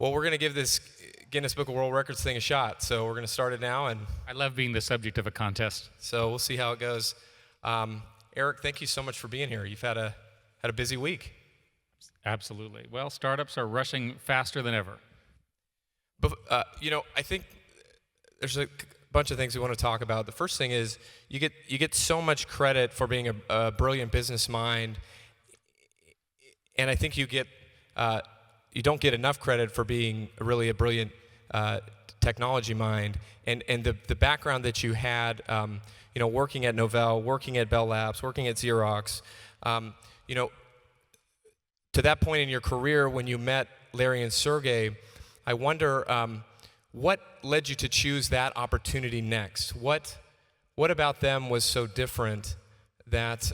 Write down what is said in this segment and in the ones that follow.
Well, we're going to give this Guinness Book of World Records thing a shot. So we're going to start it now, and I love being the subject of a contest. so we'll see how it goes. Eric, thank you so much for being here. You've had a busy week. Absolutely. Well, startups are rushing faster than ever. But I think there's a bunch of things we want to talk about. The first thing is you get so much credit for being a brilliant business mind, and I think you don't get enough credit for being really a brilliant technology mind. And the background that you had, working at Novell, working at Bell Labs, working at Xerox, to that point in your career when you met Larry and Sergey, I wonder what led you to choose that opportunity next? What about them was so different that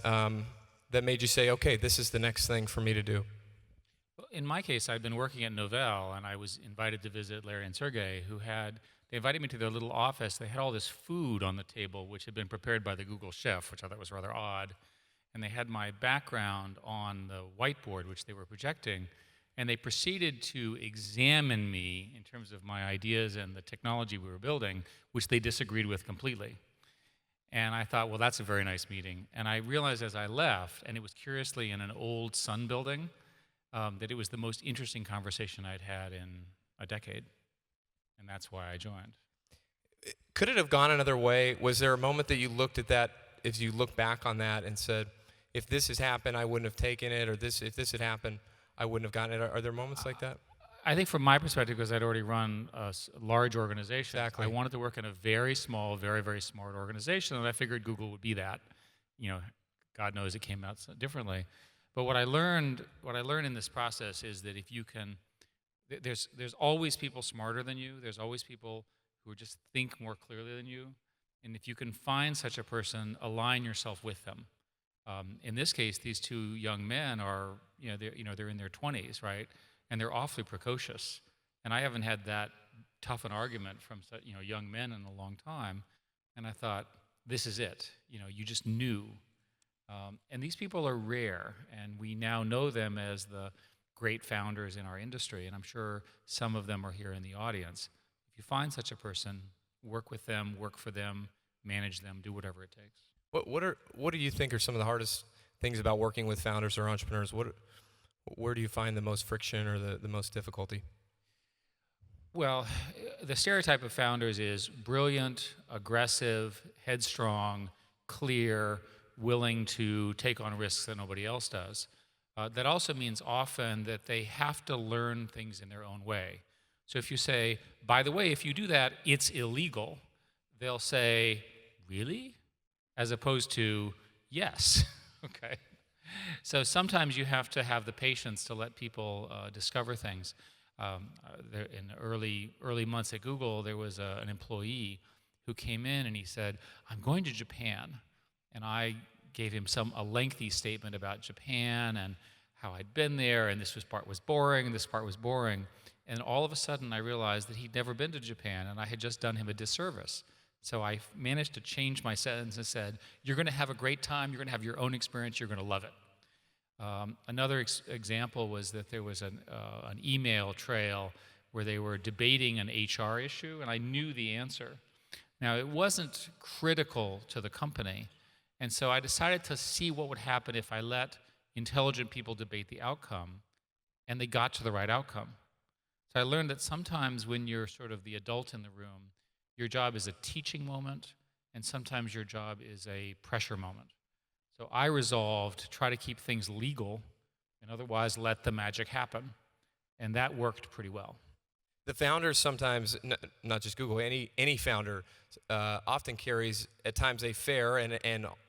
made you say, okay, this is the next thing for me to do? Well, in my case, I'd been working at Novell, and I was invited to visit Larry and Sergey, they invited me to their little office. They had all this food on the table, which had been prepared by the Google chef, which I thought was rather odd. And they had my background on the whiteboard, which they were projecting, and they proceeded to examine me in terms of my ideas and the technology we were building, which they disagreed with completely. And I thought, well, that's a very nice meeting. And I realized as I left, and it was curiously in an old Sun building, that it was the most interesting conversation I'd had in a decade. And that's why I joined. Could it have gone another way? Was there a moment that you looked at that, if you look back on that and said, if this has happened, I wouldn't have taken it, or if this had happened, I wouldn't have gotten it? Are there moments like that? I think from my perspective, because I'd already run a large organization, Exactly. I wanted to work in a very small, very, very smart organization, and I figured Google would be that. God knows it came out so differently. But what I learned in this process is that if you can, there's always people smarter than you. There's always people who just think more clearly than you. And if you can find such a person, align yourself with them. In this case, these two young men are, they're in their 20s, right? And they're awfully precocious. And I haven't had that tough an argument from young men in a long time. And I thought, this is it. You just knew. And these people are rare, and we now know them as the great founders in our industry. And I'm sure some of them are here in the audience. If you find such a person, work with them, work for them, manage them, do whatever it takes. What do you think are some of the hardest things about working with founders or entrepreneurs? Where do you find the most friction or the most difficulty? Well, the stereotype of founders is brilliant, aggressive, headstrong, clear, willing to take on risks that nobody else does. That also means often that they have to learn things in their own way. So if you say, by the way, if you do that, it's illegal, they'll say, really? As opposed to, yes. Okay. So sometimes you have to have the patience to let people discover things. In the early months at Google, there was an employee who came in and he said, I'm going to Japan. And I gave him a lengthy statement about Japan and how I'd been there, and this part was boring, and this part was boring. And all of a sudden, I realized that he'd never been to Japan, and I had just done him a disservice. So I managed to change my sentence and said, you're going to have a great time, you're going to have your own experience, you're going to love it. Another example was that there was an email trail where they were debating an HR issue, and I knew the answer. Now, it wasn't critical to the company, and so I decided to see what would happen if I let intelligent people debate the outcome, and they got to the right outcome. So I learned that sometimes when you're sort of the adult in the room, your job is a teaching moment, and sometimes your job is a pressure moment. So I resolved to try to keep things legal and otherwise let the magic happen, and that worked pretty well. The founders sometimes, not just Google, any founder often carries at times a fair and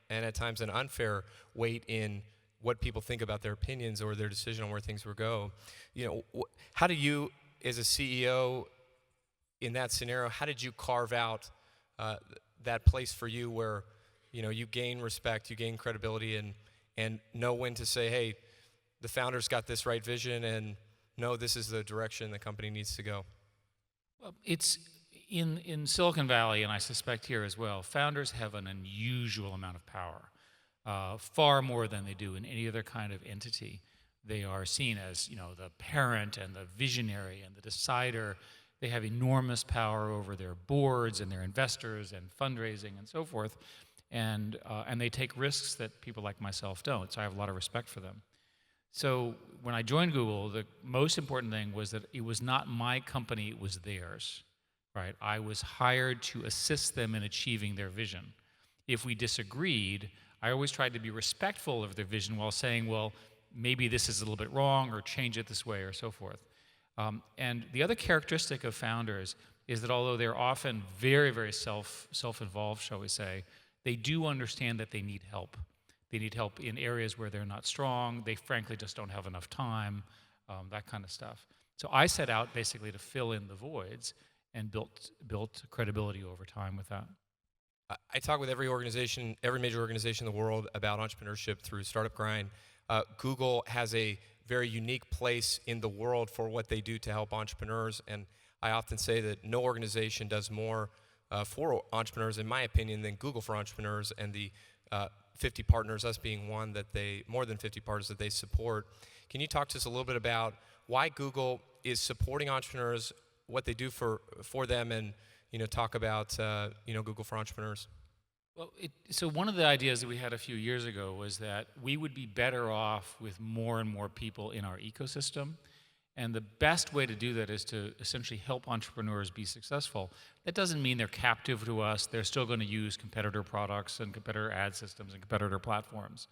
at times an unfair weight in what people think about their opinions or their decision on where things will go. How do you, as a CEO in that scenario, how did you carve out that place for you where you gain respect, you gain credibility, and know when to say, hey, the founder's got this right vision, and no, this is the direction the company needs to go? Well, it's in Silicon Valley, and I suspect here as well, founders have an unusual amount of power, far more than they do in any other kind of entity. They are seen as, the parent and the visionary and the decider. They have enormous power over their boards and their investors and fundraising and so forth. And they take risks that people like myself don't. So I have a lot of respect for them. So when I joined Google, the most important thing was that it was not my company, it was theirs, right? I was hired to assist them in achieving their vision. If we disagreed, I always tried to be respectful of their vision while saying, well, maybe this is a little bit wrong, or change it this way, or so forth. And the other characteristic of founders is that although they're often very, very self-involved, shall we say, they do understand that they need help. They need help in areas where they're not strong. They frankly just don't have enough time, that kind of stuff. So I set out basically to fill in the voids and built credibility over time with that. I talk with every organization, every major organization in the world about entrepreneurship through Startup Grind. Google has a very unique place in the world for what they do to help entrepreneurs, and I often say that no organization does more for entrepreneurs, in my opinion, than Google for Entrepreneurs, and the 50 partners, us being one, more than 50 partners that they support. Can you talk to us a little bit about why Google is supporting entrepreneurs, what they do for them, and talk about Google for Entrepreneurs? Well, so one of the ideas that we had a few years ago was that we would be better off with more and more people in our ecosystem. And the best way to do that is to essentially help entrepreneurs be successful. That doesn't mean they're captive to us. They're still going to use competitor products and competitor ad systems and competitor platforms.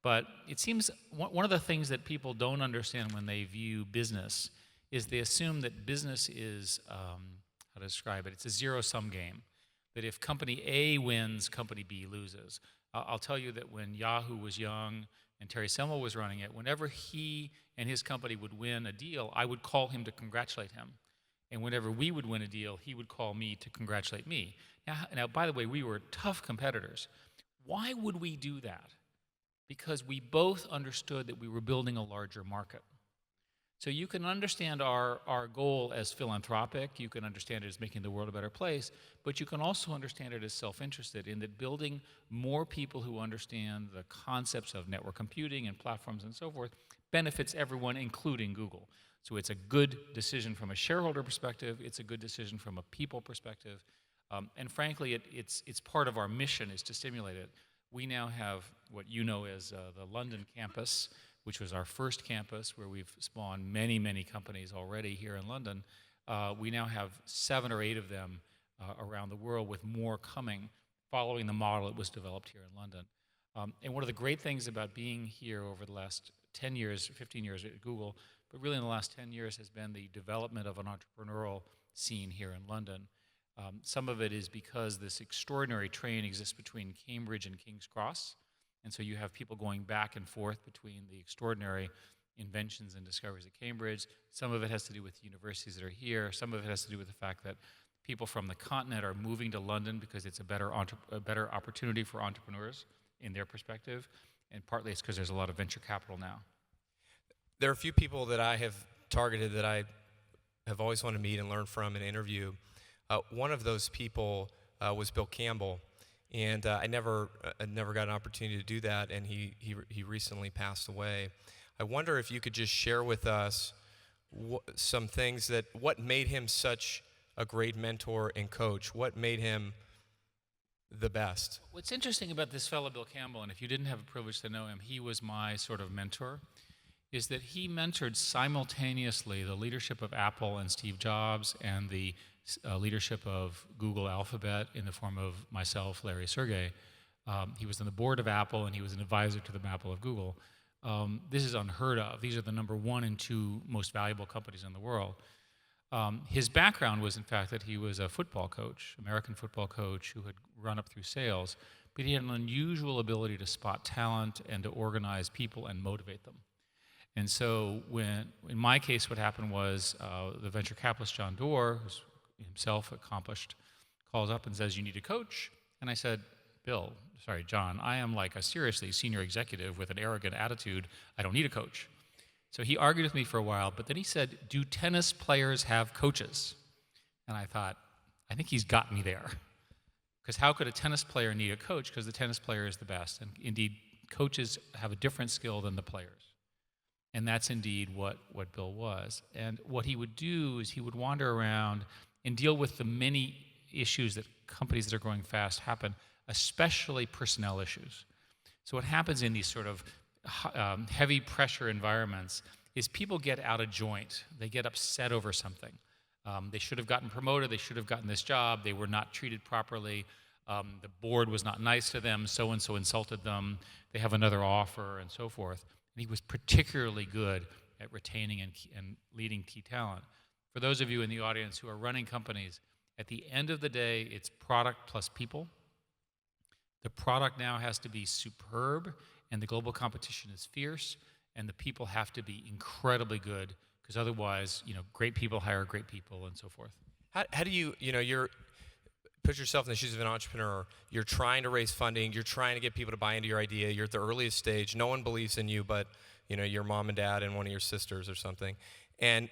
But it seems one of the things that people don't understand when they view business is they assume that business is, how to describe it, it's a zero-sum game. That if company A wins, company B loses. I'll tell you that when Yahoo was young and Terry Semel was running it, whenever he and his company would win a deal, I would call him to congratulate him. And whenever we would win a deal, he would call me to congratulate me. Now, by the way, we were tough competitors. Why would we do that? Because we both understood that we were building a larger market. So you can understand our goal as philanthropic, you can understand it as making the world a better place, but you can also understand it as self-interested in that building more people who understand the concepts of network computing and platforms and so forth benefits everyone, including Google. So it's a good decision from a shareholder perspective, it's a good decision from a people perspective, and frankly, it's part of our mission is to stimulate it. We now have what you know as the London campus, which was our first campus where we've spawned many, many companies already here in London. We now have 7 or 8 of them around the world, with more coming, following the model that was developed here in London. And one of the great things about being here over the last 10 years, 15 years at Google, but really in the last 10 years has been the development of an entrepreneurial scene here in London. Some of it is because this extraordinary train exists between Cambridge and King's Cross. And so you have people going back and forth between the extraordinary inventions and discoveries at Cambridge. Some of it has to do with universities that are here. Some of it has to do with the fact that people from the continent are moving to London because it's a better opportunity for entrepreneurs in their perspective. And partly it's because there's a lot of venture capital now. There are a few people that I have targeted that I have always wanted to meet and learn from and interview. One of those people was Bill Campbell. And I never got an opportunity to do that, and he recently passed away. I wonder if you could just share with us some things what made him such a great mentor and coach? What made him the best? What's interesting about this fellow, Bill Campbell, and if you didn't have a privilege to know him, he was my sort of mentor, is that he mentored simultaneously the leadership of Apple and Steve Jobs and the leadership of Google Alphabet in the form of myself, Larry Sergey. He was on the board of Apple, and he was an advisor to the Apple of Google. This is unheard of. These are the number 1 and 2 most valuable companies in the world. His background was, in fact, that he was a football coach, American football coach, who had run up through sales, but he had an unusual ability to spot talent and to organize people and motivate them. And so in my case, what happened was the venture capitalist John Doerr, who's himself accomplished, calls up and says, "You need a coach." And I said, John, I am like a seriously senior executive with an arrogant attitude. I don't need a coach. So he argued with me for a while, but then he said, "Do tennis players have coaches?" And I thought, I think he's got me there. Because how could a tennis player need a coach? Because the tennis player is the best. And indeed, coaches have a different skill than the players. And that's indeed what Bill was. And what he would do is he would wander around and deal with the many issues that companies that are growing fast happen, especially personnel issues. So what happens in these sort of heavy pressure environments is people get out of joint. They get upset over something. They should have gotten promoted. They should have gotten this job. They were not treated properly. The board was not nice to them. So-and-so insulted them. They have another offer and so forth. And he was particularly good at retaining and leading key talent. For those of you in the audience who are running companies, at the end of the day, it's product plus people. The product now has to be superb, and the global competition is fierce, and the people have to be incredibly good, because otherwise, great people hire great people and so forth. How do you, you're put yourself in the shoes of an entrepreneur. You're trying to raise funding. You're trying to get people to buy into your idea. You're at the earliest stage. No one believes in you but, your mom and dad and one of your sisters or something. And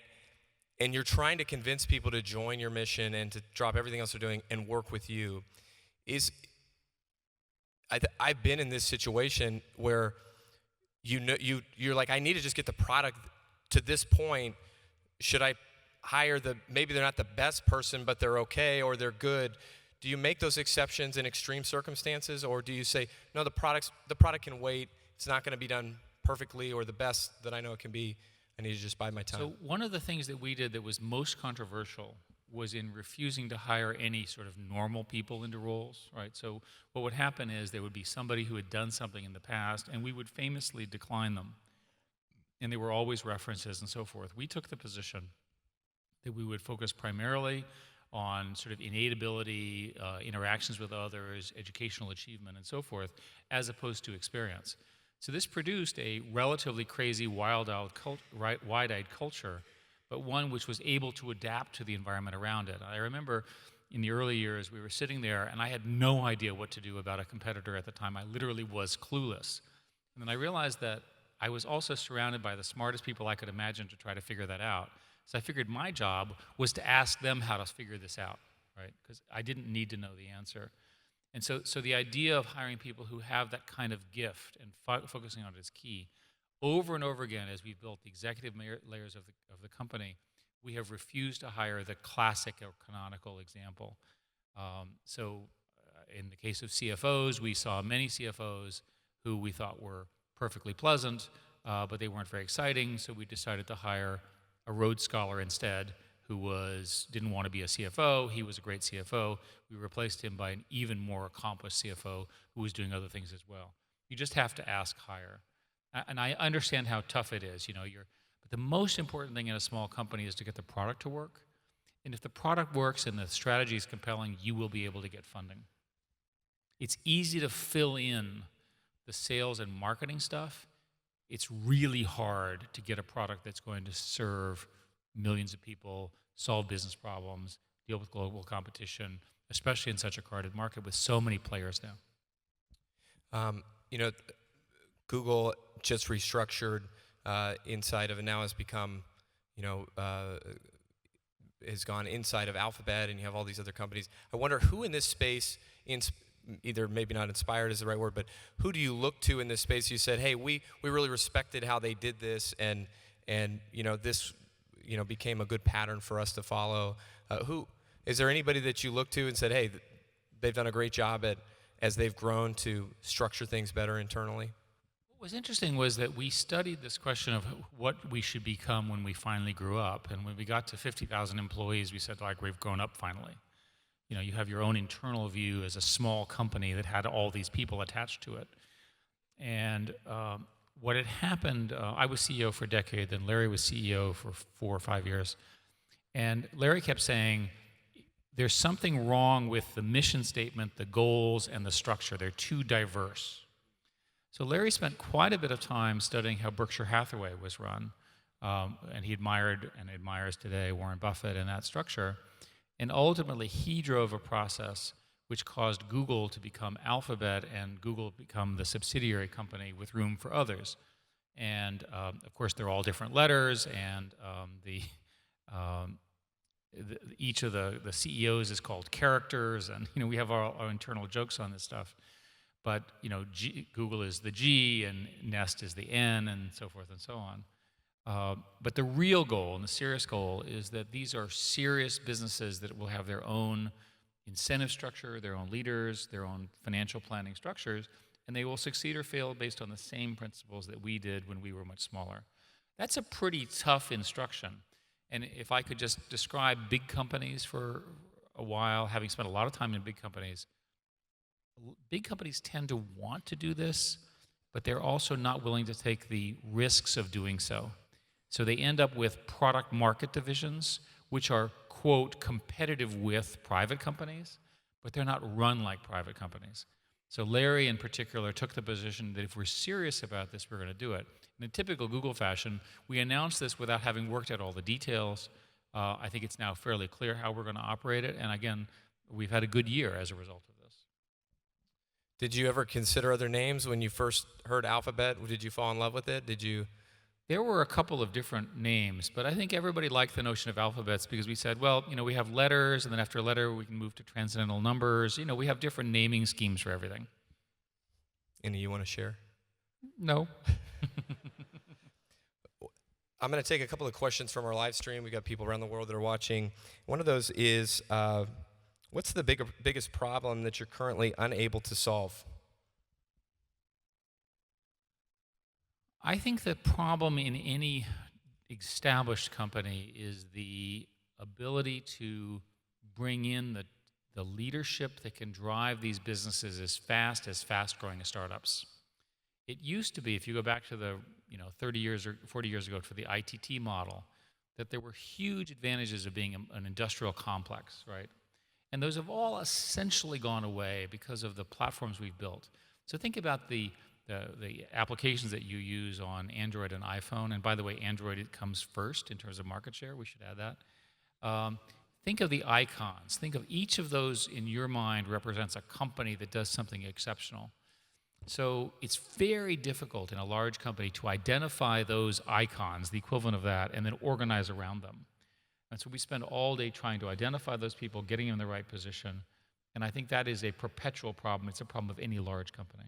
you're trying to convince people to join your mission and to drop everything else they're doing and work with you. I've been in this situation where you're like, I need to just get the product to this point. Should I hire maybe they're not the best person, but they're okay or they're good? Do you make those exceptions in extreme circumstances, or do you say, no, the product can wait, it's not going to be done perfectly or the best that I know it can be, I need to just bide my time? So one of the things that we did that was most controversial was in refusing to hire any sort of normal people into roles, right? So what would happen is there would be somebody who had done something in the past, and we would famously decline them. And they were always references and so forth. We took the position that we would focus primarily on sort of innate ability, interactions with others, educational achievement, and so forth, as opposed to experience. So this produced a relatively crazy, wide-eyed culture, but one which was able to adapt to the environment around it. I remember in the early years, we were sitting there, and I had no idea what to do about a competitor at the time. I literally was clueless. And then I realized that I was also surrounded by the smartest people I could imagine to try to figure that out. So I figured my job was to ask them how to figure this out, right? Because I didn't need to know the answer. And so the idea of hiring people who have that kind of gift and focusing on it is key. Over and over again, as we've built the executive layers of the company, we have refused to hire the classic or canonical example. In the case of CFOs, we saw many CFOs who we thought were perfectly pleasant, but they weren't very exciting, so we decided to hire a Rhodes Scholar instead, who didn't want to be a CFO. He was a great CFO. We replaced him by an even more accomplished CFO who was doing other things as well. You just have to ask higher. And I understand how tough it is. But the most important thing in a small company is to get the product to work. And if the product works and the strategy is compelling, you will be able to get funding. It's easy to fill in the sales and marketing stuff. It's really hard to get a product that's going to serve millions of people, solve business problems, deal with global competition, especially in such a crowded market with so many players now. Google just restructured inside of, and now has become, has gone inside of Alphabet, and you have all these other companies. I wonder who in this space, either maybe not inspired is the right word, but who do you look to in this space? You said, hey, we really respected how they did this, and this became a good pattern for us to follow. Who is there anybody that you look to and said, hey, they've done a great job as they've grown to structure things better internally? What was interesting was that we studied this question of what we should become when we finally grew up, and when we got to 50,000 employees, we said, we've grown up finally. You have your own internal view as a small company that had all these people attached to it. And what had happened, I was CEO for a decade, then Larry was CEO for 4 or 5 years. And Larry kept saying, there's something wrong with the mission statement, the goals, and the structure. They're too diverse. So Larry spent quite a bit of time studying how Berkshire Hathaway was run. And he admired and admires today Warren Buffett and that structure. And ultimately, he drove a process which caused Google to become Alphabet and Google become the subsidiary company with room for others. And of course, they're all different letters, and each of the CEOs is called characters, and we have our internal jokes on this stuff. But Google is the G, and Nest is the N, and so forth and so on. But the real goal and the serious goal is that these are serious businesses that will have their own incentive structure, their own leaders, their own financial planning structures, and they will succeed or fail based on the same principles that we did when we were much smaller. That's a pretty tough instruction. And if I could just describe big companies for a while, having spent a lot of time in big companies tend to want to do this, but they're also not willing to take the risks of doing so. So they end up with product market divisions, which are, quote, competitive with private companies, but they're not run like private companies. So Larry, in particular, took the position that if we're serious about this, we're going to do it. In a typical Google fashion, we announced this without having worked out all the details. I think it's now fairly clear how we're going to operate it. And again, we've had a good year as a result of this. Did you ever consider other names when you first heard Alphabet? Did you fall in love with it? There were a couple of different names, but I think everybody liked the notion of alphabets because we said, well, we have letters, and then after a letter, we can move to transcendental numbers. We have different naming schemes for everything. Any you want to share? No. I'm going to take a couple of questions from our live stream. We've got people around the world that are watching. One of those is, what's the biggest problem that you're currently unable to solve? I think the problem in any established company is the ability to bring in the leadership that can drive these businesses as fast-growing startups. It used to be, if you go back to the 30 years or 40 years ago for the ITT model, that there were huge advantages of being an industrial complex, right? And those have all essentially gone away because of the platforms we've built. So think about the applications that you use on Android and iPhone. And by the way, Android comes first in terms of market share. We should add that. Think of the icons. Think of each of those in your mind represents a company that does something exceptional. So it's very difficult in a large company to identify those icons, the equivalent of that, and then organize around them. And so we spend all day trying to identify those people, getting them in the right position. And I think that is a perpetual problem. It's a problem of any large company.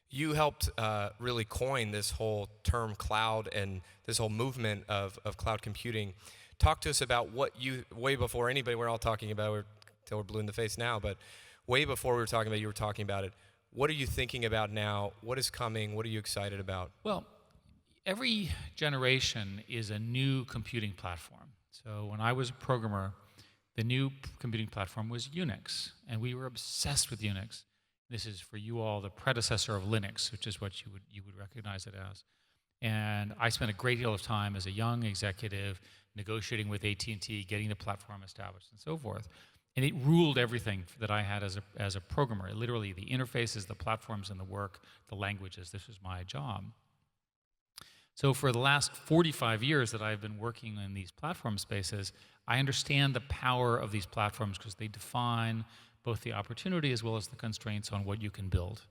You helped really coin this whole term cloud and this whole movement of cloud computing. Talk to us about what way before anybody, we're all talking about, until we're blue in the face now, but way before we were talking about, you were talking about it. What are you thinking about now? What is coming? What are you excited about? Well, every generation is a new computing platform. So when I was a programmer, the new computing platform was Unix, and we were obsessed with Unix. This is, for you all, the predecessor of Linux, which is what you would recognize it as. And I spent a great deal of time as a young executive negotiating with AT&T, getting the platform established, and so forth. And it ruled everything that I had as a programmer. Literally, the interfaces, the platforms, and the work, the languages. This was my job. So for the last 45 years that I've been working in these platform spaces, I understand the power of these platforms because they define both the opportunity as well as the constraints on what you can build.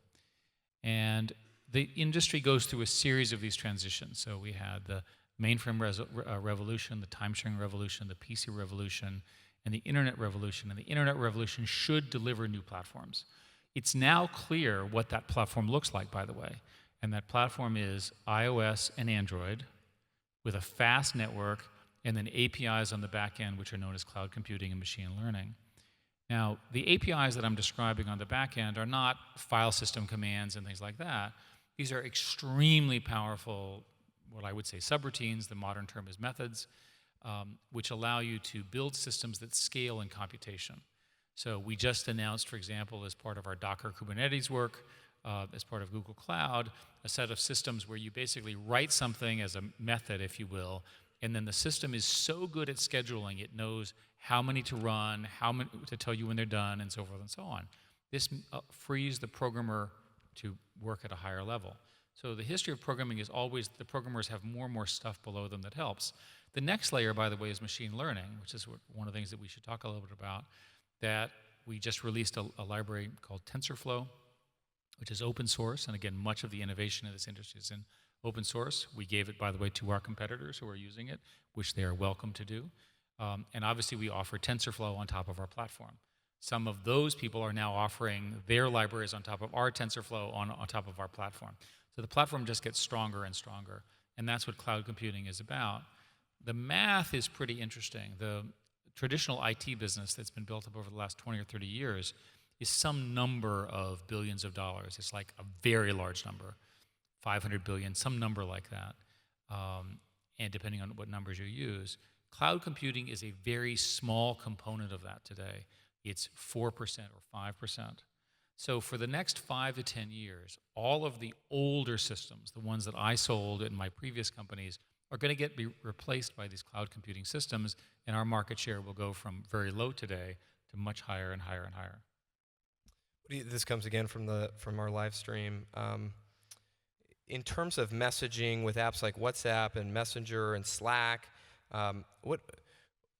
And the industry goes through a series of these transitions. So we had the mainframe revolution, the time-sharing revolution, the PC revolution, and the internet revolution. And the internet revolution should deliver new platforms. It's now clear what that platform looks like, by the way. And that platform is iOS and Android with a fast network and then APIs on the back end, which are known as cloud computing and machine learning. Now, the APIs that I'm describing on the back end are not file system commands and things like that. These are extremely powerful, what I would say, subroutines. The modern term is methods, which allow you to build systems that scale in computation. So we just announced, for example, as part of our Docker Kubernetes work, as part of Google Cloud, a set of systems where you basically write something as a method, if you will, and then the system is so good at scheduling, it knows how many to run, how many to tell you when they're done, and so forth and so on. This frees the programmer to work at a higher level. So the history of programming is always the programmers have more and more stuff below them that helps. The next layer, by the way, is machine learning, which is one of the things that we should talk a little bit about, that we just released a library called TensorFlow, which is open source. And again, much of the innovation in this industry is in open source. We gave it, by the way, to our competitors who are using it, which they are welcome to do. And obviously, we offer TensorFlow on top of our platform. Some of those people are now offering their libraries on top of our TensorFlow on top of our platform. So the platform just gets stronger and stronger. And that's what cloud computing is about. The math is pretty interesting. The traditional IT business that's been built up over the last 20 or 30 years is some number of billions of dollars. It's like a very large number, 500 billion, some number like that. And depending on what numbers you use, cloud computing is a very small component of that today. It's 4% or 5%. So for the next 5 to 10 years, all of the older systems, the ones that I sold in my previous companies, are going to be replaced by these cloud computing systems, and our market share will go from very low today to much higher and higher and higher. This comes again from our live stream. In terms of messaging with apps like WhatsApp and Messenger and Slack,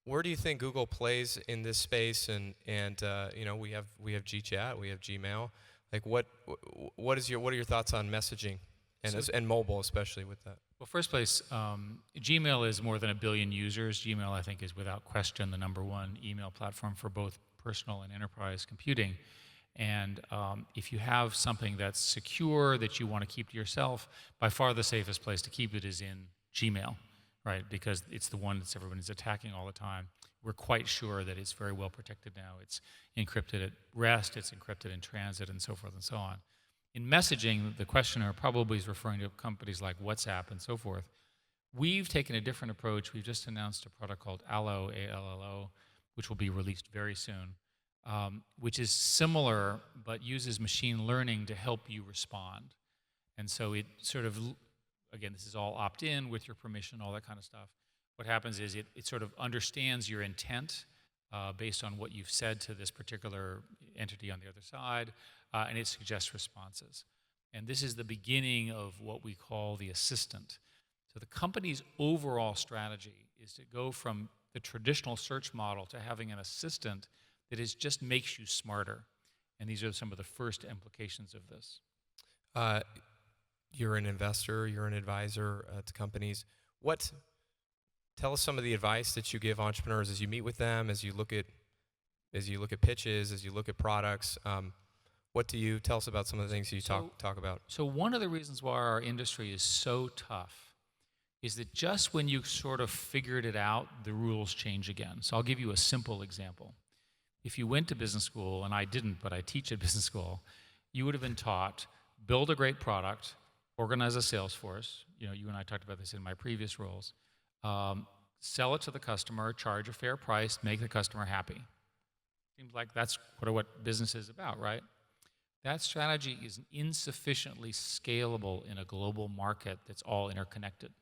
where do you think Google plays in this space? And we have GChat, we have Gmail. Like what are your thoughts on messaging and mobile, especially with that? Well, first place, Gmail is more than 1 billion users. Gmail, I think, is without question the #1 email platform for both personal and enterprise computing. And if you have something that's secure that you want to keep to yourself, by far the safest place to keep it is in Gmail, right? Because it's the one that everyone is attacking all the time. We're quite sure that it's very well protected now. It's encrypted at rest, it's encrypted in transit, and so forth and so on. In messaging, the questioner probably is referring to companies like WhatsApp and so forth. We've taken a different approach. We've just announced a product called Allo, A-L-L-O, which will be released very soon. Which is similar but uses machine learning to help you respond. And so it sort of, again, this is all opt-in with your permission, all that kind of stuff. What happens is it sort of understands your intent based on what you've said to this particular entity on the other side, and it suggests responses. And this is the beginning of what we call the assistant. So the company's overall strategy is to go from the traditional search model to having an assistant that just makes you smarter. And these are some of the first implications of this. You're an investor, you're an advisor to companies. Tell us some of the advice that you give entrepreneurs as you meet with them, as you look at pitches, as you look at products. Tell us about some of the things you talk about? So one of the reasons why our industry is so tough is that just when you sort of figured it out, the rules change again. So I'll give you a simple example. If you went to business school, and I didn't, but I teach at business school, you would have been taught, build a great product, organize a sales force. You and I talked about this in my previous roles. Sell it to the customer, charge a fair price, make the customer happy. Seems like that's what business is about, right? That strategy is insufficiently scalable in a global market that's all interconnected.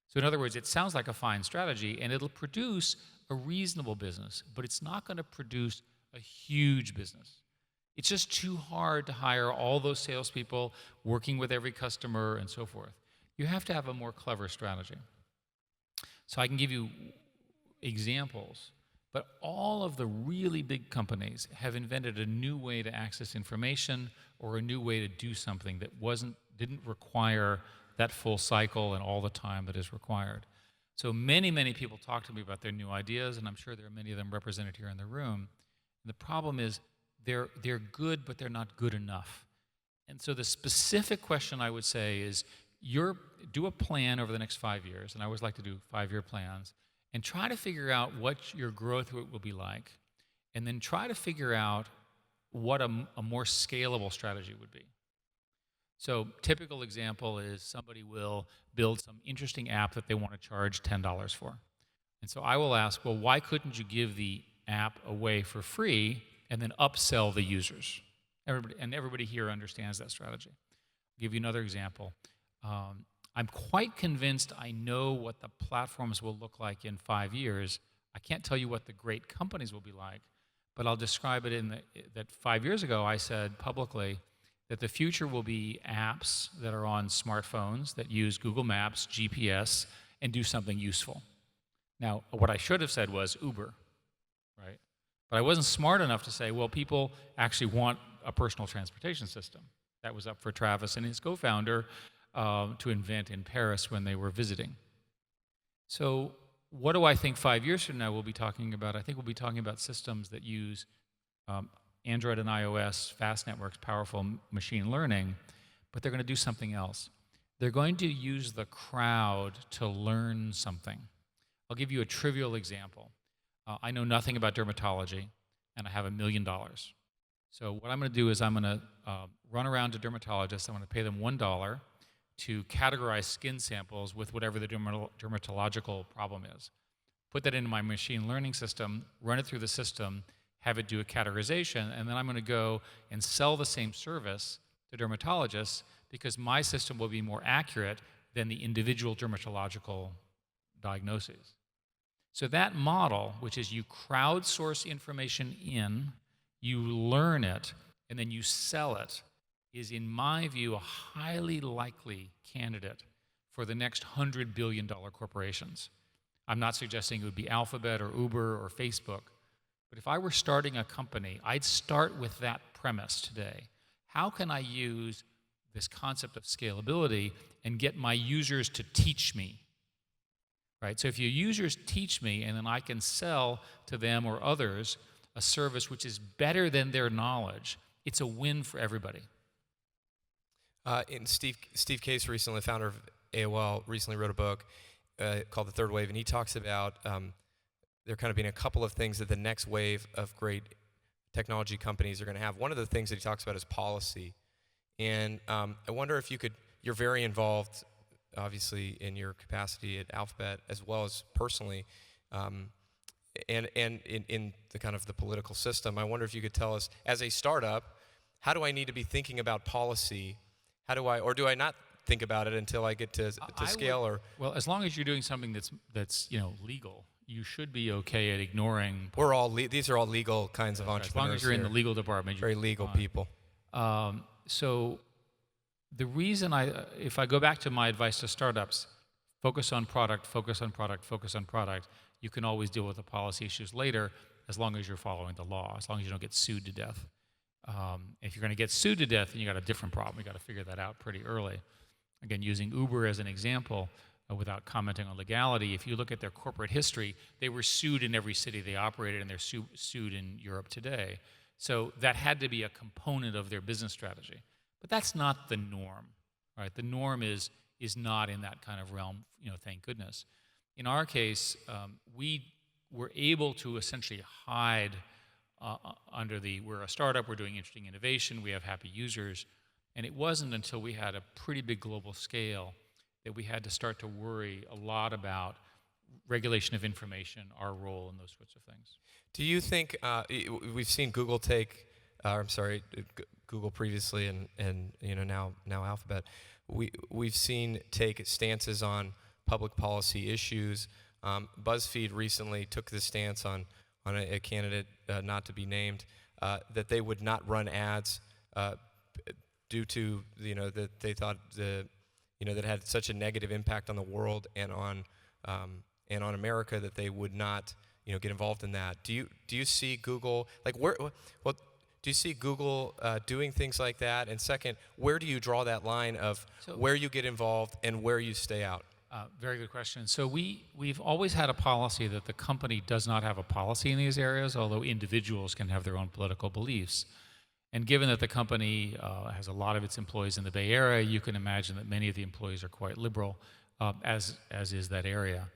So in other words, it sounds like a fine strategy, and it'll produce a reasonable business, but it's not going to produce a huge business. It's just too hard to hire all those salespeople working with every customer and so forth. You have to have a more clever strategy. So I can give you examples, but all of the really big companies have invented a new way to access information or a new way to do something that didn't require that full cycle and all the time that is required. So many, many people talk to me about their new ideas, and I'm sure there are many of them represented here in the room. And the problem is they're good, but they're not good enough. And so the specific question I would say is, do a plan over the next 5 years, and I always like to do 5-year plans, and try to figure out what your growth will be like, and then try to figure out what a more scalable strategy would be. So typical example is somebody will build some interesting app that they want to charge $10 for. And so I will ask, well, why couldn't you give the app away for free and then upsell the users? Everybody here understands that strategy. I'll give you another example. I'm quite convinced I know what the platforms will look like in 5 years. I can't tell you what the great companies will be like, but I'll describe it that 5 years ago I said publicly that the future will be apps that are on smartphones that use Google Maps, GPS, and do something useful. Now, what I should have said was Uber, right? But I wasn't smart enough to say, well, people actually want a personal transportation system. That was up for Travis and his co-founder to invent in Paris when they were visiting. So what do I think 5 years from now we'll be talking about? I think we'll be talking about systems that use Android and iOS, fast networks, powerful machine learning, but they're going to do something else. They're going to use the crowd to learn something. I'll give you a trivial example. I know nothing about dermatology, and I have $1 million. So what I'm going to do is I'm going to run around to dermatologists. I'm going to pay them $1 to categorize skin samples with whatever the dermatological problem is. Put that into my machine learning system, run it through the system, have it do a categorization, and then I'm going to go and sell the same service to dermatologists because my system will be more accurate than the individual dermatological diagnoses. So that model, which is you crowdsource information in, you learn it, and then you sell it, is, in my view, a highly likely candidate for the next $100 billion corporations. I'm not suggesting it would be Alphabet or Uber or Facebook, but if I were starting a company, I'd start with that premise today. How can I use this concept of scalability and get my users to teach me? Right? So if your users teach me, and then I can sell to them or others a service which is better than their knowledge, it's a win for everybody. And Steve Case, recently, founder of AOL, recently wrote a book called The Third Wave, and he talks about there kind of being a couple of things that the next wave of great technology companies are going to have. One of the things that he talks about is policy. And I wonder if you could, you're very involved, obviously, in your capacity at Alphabet, as well as personally, and in the kind of the political system. I wonder if you could tell us, as a startup, how do I need to be thinking about policy? How do I, or do I not think about it until I get to scale? Or well, as long as you're doing something that's legal, you should be okay at ignoring. We're all these are all legal kinds of entrepreneurs. As long as you're in the here. legal department, Very legal people. So the reason if I go back to my advice to startups, focus on product, focus on product, focus on product. You can always deal with the policy issues later, as long as you're following the law, as long as you don't get sued to death. If you're going to get sued to death, then you got a different problem. You got to figure that out pretty early. Again, using Uber as an example, without commenting on legality, if you look at their corporate history, they were sued in every city they operated, and they're sued in Europe today. So that had to be a component of their business strategy. But that's not the norm, right? The norm is not in that kind of realm, thank goodness. In our case, we were able to essentially hide under we're a startup, we're doing interesting innovation, we have happy users, and it wasn't until we had a pretty big global scale that we had to start to worry a lot about regulation of information, our role, and those sorts of things. Do you think we've seen Google Google previously, and now Alphabet. We've seen take stances on public policy issues. BuzzFeed recently took the stance on a candidate not to be named that they would not run ads due to that they thought that had such a negative impact on the world and on America that they would not get involved in that. Do you see Google do you see Google doing things like that? And second, where do you draw that line of where you get involved and where you stay out? Very good question. So we've always had a policy that the company does not have a policy in these areas, although individuals can have their own political beliefs. And given that the company has a lot of its employees in the Bay Area, you can imagine that many of the employees are quite liberal, as is that area.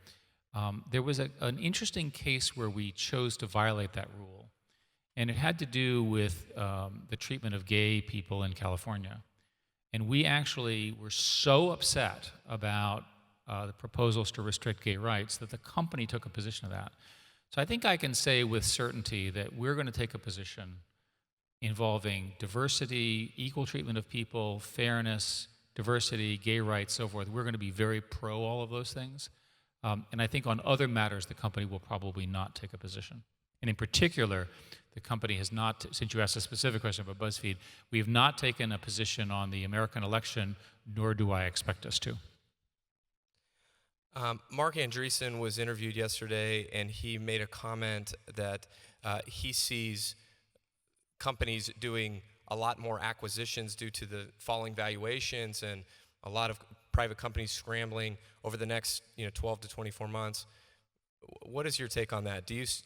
There was an interesting case where we chose to violate that rule, and it had to do with the treatment of gay people in California. And we actually were so upset about the proposals to restrict gay rights that the company took a position of that. So I think I can say with certainty that we're going to take a position involving diversity, equal treatment of people, fairness, diversity, gay rights, so forth. We're going to be very pro all of those things. And I think on other matters, the company will probably not take a position. And in particular, the company has not, since you asked a specific question about BuzzFeed, we have not taken a position on the American election, nor do I expect us to. Mark Andreessen was interviewed yesterday, and he made a comment that he sees companies doing a lot more acquisitions due to the falling valuations and a lot of private companies scrambling over the next 12 to 24 months. What is your take on that? Is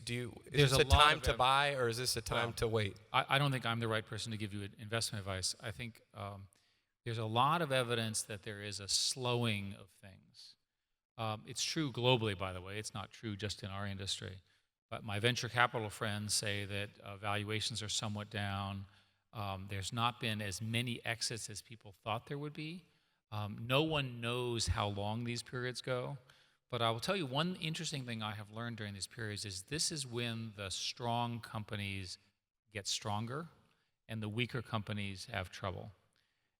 this a time to buy, or is this a time to wait? I don't think I'm the right person to give you investment advice. I think there's a lot of evidence that there is a slowing of things. It's true globally, by the way. It's not true just in our industry. But my venture capital friends say that valuations are somewhat down. There's not been as many exits as people thought there would be. No one knows how long these periods go. But I will tell you one interesting thing I have learned during these periods is this is when the strong companies get stronger and the weaker companies have trouble.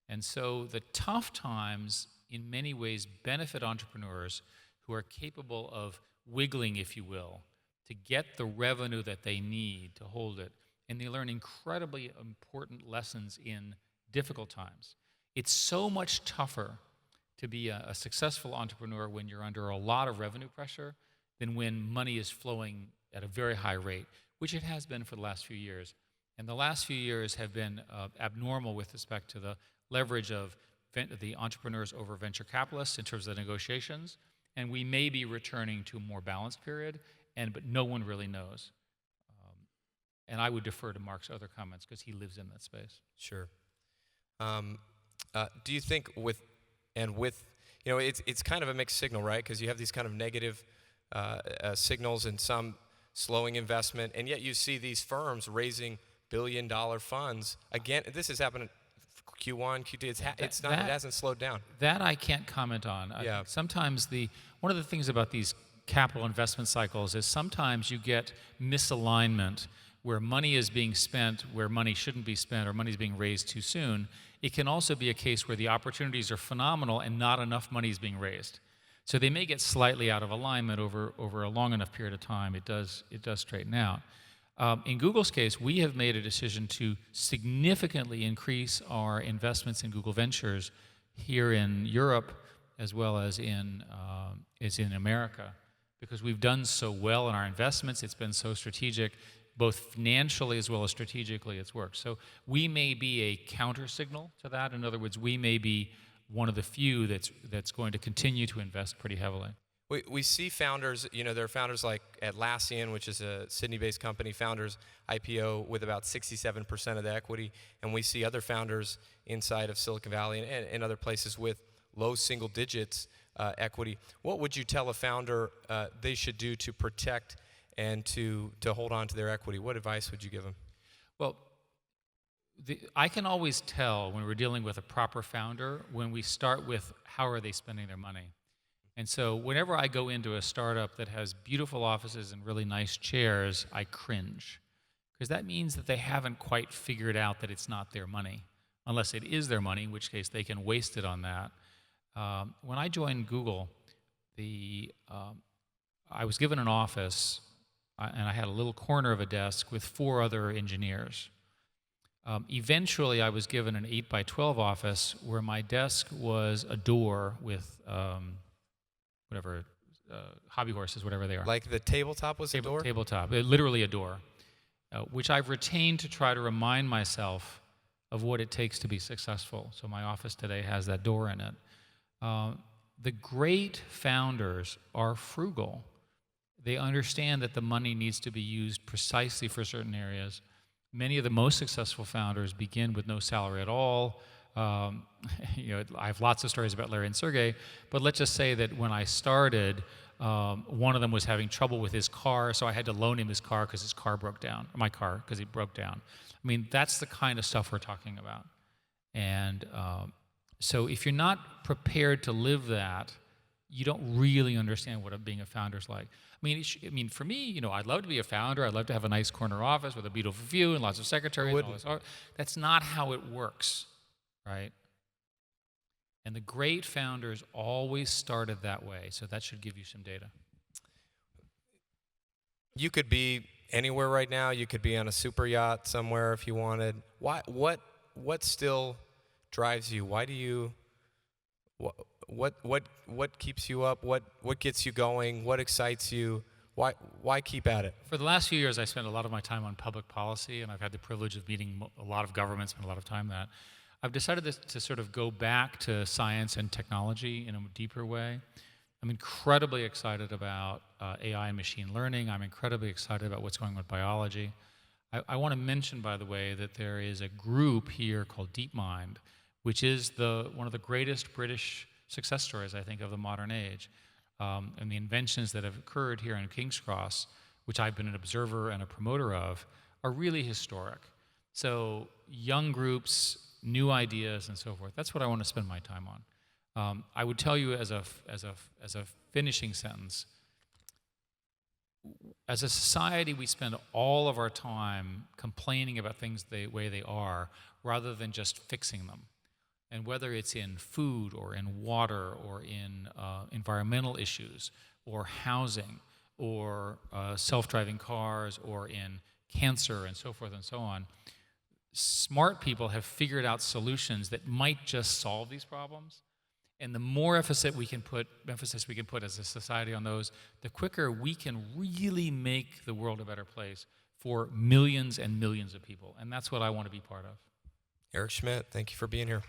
And so the tough times, in many ways, benefit entrepreneurs who are capable of wiggling, if you will, to get the revenue that they need to hold it. And they learn incredibly important lessons in difficult times. It's so much tougher to be a successful entrepreneur when you're under a lot of revenue pressure than when money is flowing at a very high rate, which it has been for the last few years. And the last few years have been abnormal with respect to the leverage of the entrepreneurs over venture capitalists in terms of the negotiations. And we may be returning to a more balanced period, but no one really knows. And I would defer to Mark's other comments because he lives in that space. Sure. Do you think it's kind of a mixed signal, right? Because you have these kind of negative signals and some slowing investment, and yet you see these firms raising billion-dollar funds. Again, this has happened in Q1, Q2. It hasn't slowed down. That I can't comment on. Yeah. Sometimes one of the things about these capital investment cycles is sometimes you get misalignment where money is being spent where money shouldn't be spent or money is being raised too soon. It can also be a case where the opportunities are phenomenal and not enough money is being raised. So they may get slightly out of alignment over a long enough period of time. It does straighten out. In Google's case, we have made a decision to significantly increase our investments in Google Ventures here in Europe as well as in America, because we've done so well in our investments. It's been so strategic, both financially as well as strategically. It's worked. So we may be a counter signal to that. In other words, we may be one of the few that's going to continue to invest pretty heavily. We see founders, there are founders like Atlassian, which is a Sydney-based company, founders IPO with about 67% of the equity, and we see other founders inside of Silicon Valley and other places with low single digits equity. What would you tell a founder they should do to protect and to hold on to their equity? What advice would you give them? Well, I can always tell when we're dealing with a proper founder when we start with how are they spending their money. And so whenever I go into a startup that has beautiful offices and really nice chairs, I cringe. Because that means that they haven't quite figured out that it's not their money. Unless it is their money, in which case they can waste it on that. When I joined Google, I was given an office, and I had a little corner of a desk with 4 other engineers. Eventually, I was given an 8x12 office where my desk was a door with hobby horses, whatever they are. Like the tabletop was a door? Tabletop, literally a door, which I've retained to try to remind myself of what it takes to be successful. So my office today has that door in it. The great founders are frugal. They understand that the money needs to be used precisely for certain areas. Many of the most successful founders begin with no salary at all. I have lots of stories about Larry and Sergey, but let's just say that when I started, one of them was having trouble with his car, so I had to loan him his car because his car broke down, or my car, because it broke down. I mean, that's the kind of stuff we're talking about. And so if you're not prepared to live that, you don't really understand what being a founder is like. I mean, for me, I'd love to be a founder. I'd love to have a nice corner office with a beautiful view and lots of secretaries. And all this. That's not how it works, right? And the great founders always started that way, so that should give you some data. You could be anywhere right now. You could be on a super yacht somewhere if you wanted. What still drives you? Why do you? What keeps you up? What gets you going? What excites you? Why keep at it? For the last few years, I spent a lot of my time on public policy, and I've had the privilege of meeting a lot of governments, spent a lot of time on that. I've decided to sort of go back to science and technology in a deeper way. I'm incredibly excited about AI and machine learning. I'm incredibly excited about what's going on with biology. I want to mention, by the way, that there is a group here called DeepMind, which is one of the greatest British success stories, I think, of the modern age. And the inventions that have occurred here in King's Cross, which I've been an observer and a promoter of, are really historic. So young groups, new ideas, and so forth. That's what I want to spend my time on. I would tell you as a finishing sentence, as a society, we spend all of our time complaining about things the way they are rather than just fixing them. And whether it's in food or in water or in environmental issues or housing or self-driving cars or in cancer and so forth and so on, smart people have figured out solutions that might just solve these problems. And the more emphasis we can put as a society on those, the quicker we can really make the world a better place for millions and millions of people. And that's what I want to be part of. Eric Schmidt, thank you for being here.